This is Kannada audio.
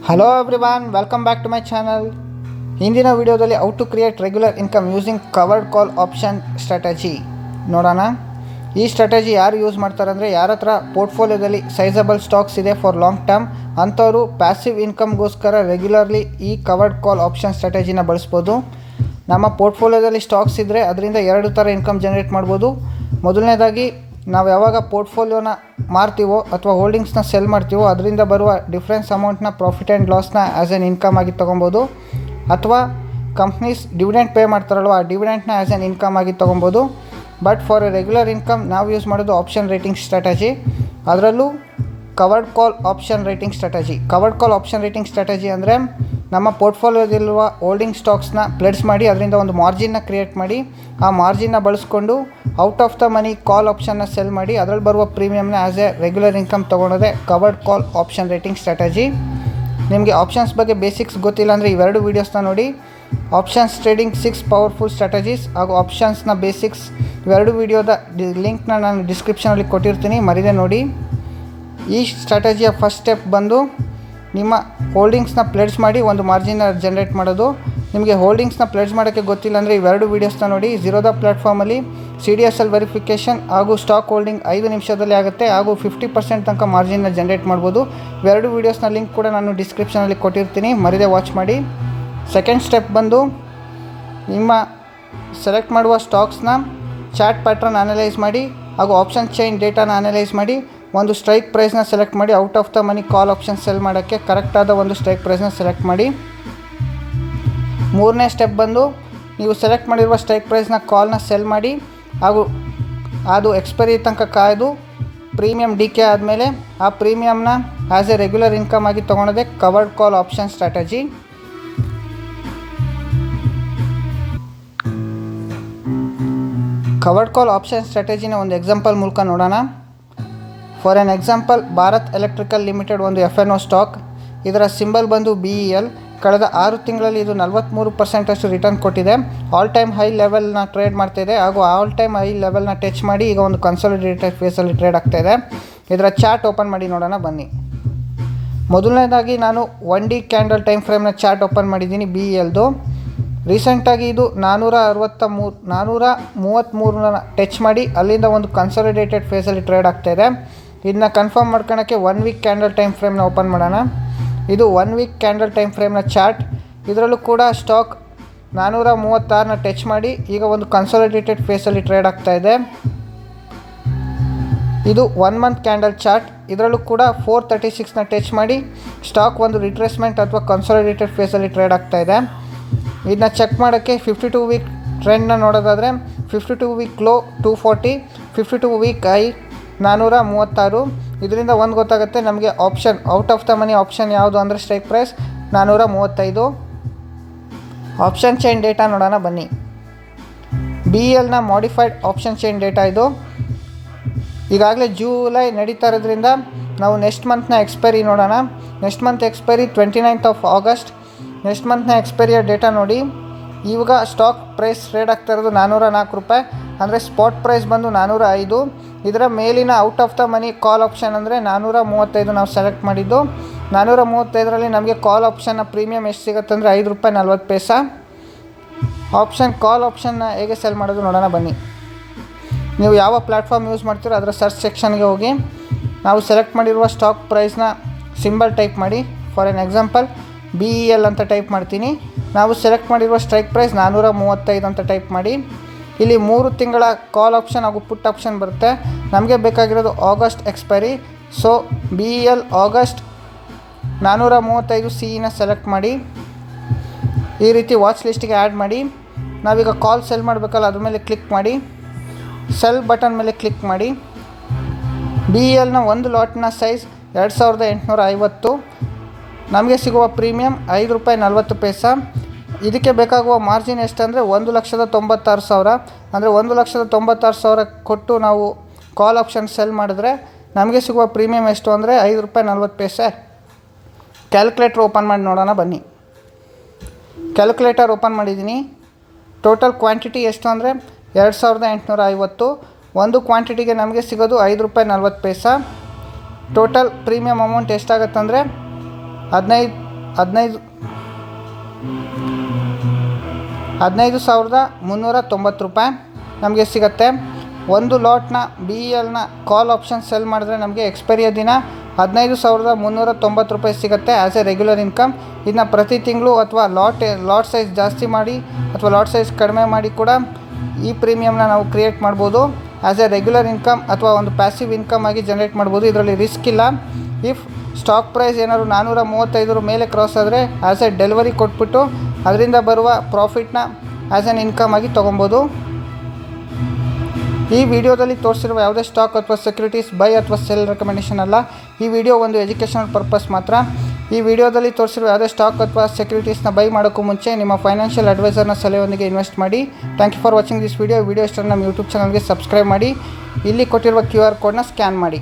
Hello everyone, welcome back to my channel. ಹಿಂದಿನ ವಿಡಿಯೋದಲ್ಲಿ how to create regular income using covered call option strategy ನೋಡೋಣ. ಈ ಸ್ಟ್ರಾಟಜಿ ಯಾರು ಯೂಸ್ ಮಾಡ್ತಾರೆ ಅಂದರೆ, ಯಾರ ಹತ್ರ ಪೋರ್ಟ್ಫೋಲಿಯೋದಲ್ಲಿ ಸೈಜಬಲ್ ಸ್ಟಾಕ್ಸ್ ಇದೆ ಫಾರ್ ಲಾಂಗ್ ಟರ್ಮ್ ಅಂಥವರು ಪ್ಯಾಸಿವ್ ಇನ್ಕಮ್ಗೋಸ್ಕರ ರೆಗ್ಯುಲರ್ಲಿ ಈ ಕವರ್ಡ್ ಕಾಲ್ ಆಪ್ಷನ್ ಸ್ಟ್ರಾಟಜಿನ ಬಳಸ್ಬೋದು. ನಮ್ಮ ಪೋರ್ಟ್ಫೋಲಿಯೋದಲ್ಲಿ ಸ್ಟಾಕ್ಸ್ ಇದ್ದರೆ ಅದರಿಂದ ಎರಡು ಥರ ಇನ್ಕಮ್ ಜನ್ರೇಟ್ ಮಾಡ್ಬೋದು. ಮೊದಲನೇದಾಗಿ ನಾವು ಯಾವಾಗ ಪೋರ್ಟ್ಫೋಲಿಯೋನ ಮಾರ್ತೀವೋ ಅಥವಾ ಹೋಲ್ಡಿಂಗ್ಸ್ನ ಸೆಲ್ ಮಾಡ್ತೀವೋ ಅದರಿಂದ ಬರುವ ಡಿಫ್ರೆನ್ಸ್ ಅಮೌಂಟ್ನ ಪ್ರಾಫಿಟ್ ಆ್ಯಂಡ್ ಲಾಸ್ನ ಆ್ಯಸ್ ಎನ್ ಇನ್ಕಮ್ ಆಗಿ ತೊಗೊಬೋದು. ಅಥವಾ ಕಂಪ್ನೀಸ್ ಡಿವಿಡೆಂಟ್ ಪೇ ಮಾಡ್ತಾರಲ್ವ, ಆ ಡಿವಿಡೆಂಟ್ನ ಆ್ಯಸ್ ಎನ್ ಇನ್ಕಮ್ ಆಗಿ ತೊಗೊಬೋದು. But for A regular income ನಾವು ಯೂಸ್ ಮಾಡೋದು ಆಪ್ಷನ್ ರೇಟಿಂಗ್ ಸ್ಟ್ರಾಟಜಿ, ಅದರಲ್ಲೂ covered call option writing strategy. Covered call option writing strategy ಅಂದರೆ ನಮ್ಮ ಪೋರ್ಟ್ಫೋಲಿಯೋದಲ್ಲಿರುವ ಹೋಲ್ಡಿಂಗ್ ಸ್ಟಾಕ್ಸ್ನ ಪ್ಲೆಡ್ಸ್ ಮಾಡಿ ಅದರಿಂದ ಒಂದು ಮಾರ್ಜಿನ್ನ ಕ್ರಿಯೇಟ್ ಮಾಡಿ ಆ ಮಾರ್ಜಿನ್ನ ಬಳಸ್ಕೊಂಡು out of the money call ಆಪ್ಷನ್ನ ಸೆಲ್ ಮಾಡಿ ಅದರಲ್ಲಿ ಬರುವ ಪ್ರೀಮಿಯಮ್ನ ಆ್ಯಸ್ ಎ ರೆಗ್ಯುಲರ್ ಇನ್ಕಮ್ ತೊಗೊಳೋದೇ covered call option writing strategy. ನಿಮಗೆ ಆಪ್ಷನ್ಸ್ ಬಗ್ಗೆ ಬೇಸಿಕ್ಸ್ ಗೊತ್ತಿಲ್ಲ ಅಂದರೆ ಇವೆರಡು ವೀಡಿಯೋಸ್ನ ನೋಡಿ. ಆಪ್ಷನ್ಸ್ ಟ್ರೇಡಿಂಗ್ 6 ಪವರ್ಫುಲ್ ಸ್ಟ್ರಾಟಜೀಸ್ ಹಾಗೂ ಆಪ್ಷನ್ಸ್ನ ಬೇಸಿಕ್ಸ್ ಇವೆರಡು ವೀಡಿಯೋದ ಲಿಂಕ್ನ ನಾನು ಡಿಸ್ಕ್ರಿಪ್ಷನಲ್ಲಿ ಕೊಟ್ಟಿರ್ತೀನಿ, ಮರಿದೇ ನೋಡಿ. ಈ ಸ್ಟ್ರಾಟಜಿಯ ಫಸ್ಟ್ ಸ್ಟೆಪ್ ಬಂದು ನಿಮ್ಮ ಹೋಲ್ಡಿಂಗ್ಸ್ನ ಪ್ಲೆಡ್ಜ್ ಮಾಡಿ ಒಂದು ಮಾರ್ಜಿನ್ನ ಜನ್ರೇಟ್ ಮಾಡೋದು. ನಿಮಗೆ ಹೋಲ್ಡಿಂಗ್ಸ್ನ ಪ್ಲೆಡ್ಜ್ ಮಾಡೋಕ್ಕೆ ಗೊತ್ತಿಲ್ಲ ಅಂದರೆ ಇವೆರಡು ವೀಡಿಯೋಸ್ನ ನೋಡಿ. ಝೀರೋದಾ ಪ್ಲ್ಯಾಟ್ಫಾರ್ಮಲ್ಲಿ CDSL ವೆರಿಫಿಕೇಷನ್ ಹಾಗೂ ಸ್ಟಾಕ್ ಹೋಲ್ಡಿಂಗ್ 5 ನಿಮಿಷದಲ್ಲಿ ಆಗುತ್ತೆ ಹಾಗೂ 50% ತನಕ ಮಾರ್ಜಿನ್ನ ಜನ್ರೇಟ್ ಮಾಡ್ಬೋದು. ಇವೆರಡು ವೀಡಿಯೋಸ್ನ ಲಿಂಕ್ ಕೂಡ ನಾನು ಡಿಸ್ಕ್ರಿಪ್ಷನಲ್ಲಿ ಕೊಟ್ಟಿರ್ತೀನಿ, ಮರಿದೇ ವಾಚ್ ಮಾಡಿ. ಸೆಕೆಂಡ್ ಸ್ಟೆಪ್ ಬಂದು ನಿಮ್ಮ ಸೆಲೆಕ್ಟ್ ಮಾಡುವ ಸ್ಟಾಕ್ಸ್ನ ಚಾರ್ಟ್ ಪ್ಯಾಟ್ರನ್ ಅನಲೈಸ್ ಮಾಡಿ ಹಾಗೂ ಆಪ್ಷನ್ ಚೈನ್ ಡೇಟಾನ ಅನಲೈಸ್ ಮಾಡಿ ಒಂದು ಸ್ಟ್ರೈಕ್ ಪ್ರೈಸ್ನ ಸೆಲೆಕ್ಟ್ ಮಾಡಿ out of the money call option cell ಮಾಡೋಕ್ಕೆ ಕರೆಕ್ಟಾದ ಒಂದು ಸ್ಟ್ರೈಕ್ ಪ್ರೈಸ್ನ ಸೆಲೆಕ್ಟ್ ಮಾಡಿ. ಮೂರನೇ ಸ್ಟೆಪ್ ಬಂದು ನೀವು ಸೆಲೆಕ್ಟ್ ಮಾಡಿರುವ ಸ್ಟ್ರೈಕ್ ಪ್ರೈಸ್ನ ಕಾಲ್ನ ಸೆಲ್ ಮಾಡಿ ಹಾಗೂ ಅದು ಎಕ್ಸ್ಪೈರಿ ತನಕ ಕಾಯ್ದು ಪ್ರೀಮಿಯಮ್ ಡಿಕೆ ಆದಮೇಲೆ ಆ ಪ್ರೀಮಿಯಮ್ನ ಆ್ಯಸ್ ಎ ರೆಗ್ಯುಲರ್ ಇನ್ಕಮ್ ಆಗಿ ತೊಗೊಳೋದೇ covered call option strategy. Covered call option ಸ್ಟ್ರಾಟಜಿನ ಒಂದು ಎಕ್ಸಾಂಪಲ್ ಮೂಲಕ ನೋಡೋಣ. For an example, Bharat electrical limited ಒಂದು FNO ಸ್ಟಾಕ್. ಇದರ ಸಿಂಬಲ್ ಬಂದು BEL. ಕಳೆದ 6 ತಿಂಗಳಲ್ಲಿ ಇದು 43% ರಿಟರ್ನ್ ಕೊಟ್ಟಿದೆ. ಆಲ್ ಟೈಮ್ ಹೈ ಲೆವೆಲ್ನ ಟ್ರೇಡ್ ಮಾಡ್ತಾಯಿದೆ ಹಾಗೂ ಆಲ್ ಟೈಮ್ ಹೈ ಲೆವೆಲ್ನ ಟಚ್ ಮಾಡಿ ಈಗ ಒಂದು ಕನ್ಸಾಲಿಡೇಟೆಡ್ ಫೇಸಲ್ಲಿ ಟ್ರೇಡ್ ಆಗ್ತಾಯಿದೆ. ಇದರ ಚಾರ್ಟ್ ಓಪನ್ ಮಾಡಿ ನೋಡೋಣ ಬನ್ನಿ. ಮೊದಲನೇದಾಗಿ ನಾನು 1D ಕ್ಯಾಂಡಲ್ ಟೈಮ್ ಫ್ರೇಮ್ನ ಚಾರ್ಟ್ ಓಪನ್ ಮಾಡಿದ್ದೀನಿ BELದು. ರೀಸೆಂಟಾಗಿ ಇದು 433ನ ಟಚ್ ಮಾಡಿ ಅಲ್ಲಿಂದ ಒಂದು ಕನ್ಸಾಲಿಡೇಟೆಡ್ ಫೇಸಲ್ಲಿ ಟ್ರೇಡ್ ಆಗ್ತಾಯಿದೆ. ಇದನ್ನ ಕನ್ಫರ್ಮ್ ಮಾಡ್ಕೊಳ್ಳೋಕ್ಕೆ 1 ವೀಕ್ ಕ್ಯಾಂಡಲ್ ಟೈಮ್ ಫ್ರೇಮ್ನ ಓಪನ್ ಮಾಡೋಣ. ಇದು 1 ವೀಕ್ ಕ್ಯಾಂಡಲ್ ಟೈಮ್ ಫ್ರೇಮ್ನ ಚಾರ್ಟ್. ಇದರಲ್ಲೂ ಕೂಡ ಸ್ಟಾಕ್ 436ನ ಟಚ್ ಮಾಡಿ ಈಗ ಒಂದು ಕನ್ಸಾಲಿಡೇಟೆಡ್ ಫೇಸಲ್ಲಿ ಟ್ರೇಡ್ ಆಗ್ತಾಯಿದೆ. ಇದು 1 ಮಂತ್ ಕ್ಯಾಂಡಲ್ ಚಾರ್ಟ್. ಇದರಲ್ಲೂ ಕೂಡ 436ನ ಟಚ್ ಮಾಡಿ ಸ್ಟಾಕ್ ಒಂದು ರಿಟ್ರೇಸ್ಮೆಂಟ್ ಅಥವಾ ಕನ್ಸಾಲಿಡೇಟೆಡ್ ಫೇಸಲ್ಲಿ ಟ್ರೇಡ್ ಆಗ್ತಾಯಿದೆ. ಇದನ್ನ ಚೆಕ್ ಮಾಡೋಕ್ಕೆ 52 ವೀಕ್ ಟ್ರೆಂಡ್ನ ನೋಡೋದಾದರೆ 52 ವೀಕ್ ಲೋ 240, 52 ವೀಕ್ ಹೈ 436. ಇದರಿಂದ ಒಂದು ಗೊತ್ತಾಗುತ್ತೆ ನಮಗೆ option out of the money option ಯಾವುದು ಅಂದರೆ strike price 435. Option chain data ನೋಡೋಣ ಬನ್ನಿ. BELನ ಮಾಡಿಫೈಡ್ ಆಪ್ಷನ್ ಚೈನ್ ಡೇಟಾ ಇದು. ಈಗಾಗಲೇ ಜುಲೈ ನಡೀತಾ ಇರೋದ್ರಿಂದ ನಾವು ನೆಕ್ಸ್ಟ್ ಮಂತ್ನ ಎಕ್ಸ್ಪೈರಿ ನೋಡೋಣ. Next month expiry 29th August. Next ಮಂತ್ನ ಎಕ್ಸ್ಪೈರಿಯ ಡೇಟಾ ನೋಡಿ. ಇವಾಗ ಸ್ಟಾಕ್ ಪ್ರೈಸ್ ಟ್ರೇಡ್ ಆಗ್ತಾ ಇರೋದು 404 ರೂಪಾಯಿ, ಅಂದರೆ ಸ್ಪಾಟ್ ಪ್ರೈಸ್ ಬಂದು 405. ಇದರ ಮೇಲಿನ out of the money call option ಅಂದರೆ 435 ನಾವು ಸೆಲೆಕ್ಟ್ ಮಾಡಿದ್ದು. 435ರಲ್ಲಿ ನಮಗೆ ಕಾಲ್ ಆಪ್ಷನ್ನ ಪ್ರೀಮಿಯಮ್ ಎಷ್ಟು ಸಿಗುತ್ತೆ ಅಂದರೆ ₹5.40. ಆಪ್ಷನ್ ಕಾಲ್ ಆಪ್ಷನ್ನ ಹೇಗೆ ಸೆಲ್ ಮಾಡೋದು ನೋಡೋಣ ಬನ್ನಿ. ನೀವು ಯಾವ ಪ್ಲ್ಯಾಟ್ಫಾರ್ಮ್ ಯೂಸ್ ಮಾಡ್ತೀರೋ ಅದರ ಸರ್ಚ್ ಸೆಕ್ಷನ್ಗೆ ಹೋಗಿ ನಾವು ಸೆಲೆಕ್ಟ್ ಮಾಡಿರುವ ಸ್ಟಾಕ್ ಪ್ರೈಸ್ನ ಸಿಂಬಲ್ ಟೈಪ್ ಮಾಡಿ. ಫಾರ್ ಎನ್ ಎಕ್ಸಾಂಪಲ್ BEL ಅಂತ ಟೈಪ್ ಮಾಡ್ತೀನಿ. ನಾವು ಸೆಲೆಕ್ಟ್ ಮಾಡಿರುವ ಸ್ಟ್ರೈಕ್ ಪ್ರೈಸ್ 435 ಅಂತ ಟೈಪ್ ಮಾಡಿ. ಇಲ್ಲಿ 3 ತಿಂಗಳ ಕಾಲ್ ಆಪ್ಷನ್ ಹಾಗೂ ಪುಟ್ ಆಪ್ಷನ್ ಬರುತ್ತೆ. ನಮಗೆ ಬೇಕಾಗಿರೋದು August expiry. So BEL August 435 CEನ ಸೆಲೆಕ್ಟ್ ಮಾಡಿ ಈ ರೀತಿ ವಾಚ್ ಲಿಸ್ಟಿಗೆ ಆ್ಯಡ್ ಮಾಡಿ. ನಾವೀಗ ಕಾಲ್ ಸೆಲ್ ಮಾಡಬೇಕಲ್ಲ, ಅದ್ರ ಮೇಲೆ ಕ್ಲಿಕ್ ಮಾಡಿ ಸೆಲ್ ಬಟನ್ ಮೇಲೆ ಕ್ಲಿಕ್ ಮಾಡಿ. BELನ ಒಂದು ಲಾಟ್ನ ಸೈಜ್ 2850. ನಮಗೆ ಸಿಗುವ ಪ್ರೀಮಿಯಮ್ ₹5.40. ಇದಕ್ಕೆ ಬೇಕಾಗುವ ಮಾರ್ಜಿನ್ ಎಷ್ಟಂದರೆ 1,96,000. ಅಂದರೆ 1,96,000 ಕೊಟ್ಟು ನಾವು ಕಾಲ್ ಆಪ್ಷನ್ ಸೆಲ್ ಮಾಡಿದ್ರೆ ನಮಗೆ ಸಿಗುವ ಪ್ರೀಮಿಯಮ್ ಎಷ್ಟು ಅಂದರೆ ₹5.40. ಕ್ಯಾಲ್ಕುಲೇಟರ್ ಓಪನ್ ಮಾಡಿ ನೋಡೋಣ ಬನ್ನಿ. ಕ್ಯಾಲ್ಕುಲೇಟರ್ ಓಪನ್ ಮಾಡಿದ್ದೀನಿ. ಟೋಟಲ್ ಕ್ವಾಂಟಿಟಿ ಎಷ್ಟು ಅಂದರೆ 2850. ಒಂದು ಕ್ವಾಂಟಿಟಿಗೆ ನಮಗೆ ಸಿಗೋದು ₹5.40. ಟೋಟಲ್ ಪ್ರೀಮಿಯಮ್ ಅಮೌಂಟ್ ಎಷ್ಟಾಗುತ್ತೆ ಅಂದರೆ 15,390 ರೂಪಾಯಿ ನಮಗೆ ಸಿಗುತ್ತೆ. ಒಂದು ಲಾಟ್ನ BELನ ಕಾಲ್ ಆಪ್ಷನ್ ಸೆಲ್ ಮಾಡಿದ್ರೆ ನಮಗೆ ಎಕ್ಸ್ಪೈರಿಯ ದಿನ 15,390 ರೂಪಾಯಿ ಸಿಗುತ್ತೆ ಆ್ಯಸ್ ಎ ರೆಗ್ಯುಲರ್ ಇನ್ಕಮ್. ಇದನ್ನ ಪ್ರತಿ ತಿಂಗಳು ಅಥವಾ ಲಾಟ್ ಸೈಜ್ ಜಾಸ್ತಿ ಮಾಡಿ ಅಥವಾ ಲಾಟ್ ಸೈಜ್ ಕಡಿಮೆ ಮಾಡಿ ಕೂಡ ಈ ಪ್ರೀಮಿಯಮ್ನ ನಾವು ಕ್ರಿಯೇಟ್ ಮಾಡ್ಬೋದು. ಆ್ಯಸ್ ಎ ರೆಗ್ಯುಲರ್ ಇನ್ಕಮ್ ಅಥವಾ ಒಂದು ಪ್ಯಾಸಿವ್ ಇನ್ಕಮ್ ಆಗಿ ಜನರೇಟ್ ಮಾಡ್ಬೋದು. ಇದರಲ್ಲಿ ರಿಸ್ಕ್ ಇಲ್ಲ. ಇಫ್ ಸ್ಟಾಕ್ ಪ್ರೈಸ್ ಏನಾದ್ರು 435 ಮೇಲೆ ಕ್ರಾಸ್ ಆದರೆ ಆ್ಯಸ್ ಎ ಡೆಲಿವರಿ ಕೊಟ್ಬಿಟ್ಟು ಅದರಿಂದ ಬರುವ ಪ್ರಾಫಿಟ್ನ ಆ್ಯಸ್ ಎನ್ ಇನ್ಕಮ್ ಆಗಿ ತೊಗೊಬೋದು. ಈ ವಿಡಿಯೋದಲ್ಲಿ ತೋರಿಸಿರುವ ಯಾವುದೇ ಸ್ಟಾಕ್ ಅಥವಾ ಸೆಕ್ಯೂರಿಟೀಸ್ ಬೈ ಅಥವಾ ಸೆಲ್ ರೆಕಮೆಂಡೇಷನ್ ಅಲ್ಲ. ಈ ವಿಡಿಯೋ ಒಂದು ಎಜುಕೇಷನಲ್ ಪರ್ಪಸ್ ಮಾತ್ರ. ಈ ವಿಡಿಯೋದಲ್ಲಿ ತೋರಿಸಿರುವ ಯಾವುದೇ ಸ್ಟಾಕ್ ಅಥವಾ ಸೆಕ್ಯೂರಿಟೀಸ್ನ ಬೈ ಮಾಡೋಕ್ಕೂ ಮುಂಚೆ ನಿಮ್ಮ ಫೈನಾನ್ಷಿಯಲ್ ಅಡ್ವೈಸರ್ನ ಸಲಹೆಯೊಂದಿಗೆ ಇನ್ವೆಸ್ಟ್ ಮಾಡಿ. Thank you for watching this video ಇಷ್ಟ ನಮ್ಮ ಯೂಟ್ಯೂಬ್ ಚಾನಲ್ಗೆ ಸಬ್ಸ್ಕ್ರೈಬ್ ಮಾಡಿ. ಇಲ್ಲಿ ಕೊಟ್ಟಿರುವ QR ಕೋಡ್ನ ಸ್ಕ್ಯಾನ್ ಮಾಡಿ.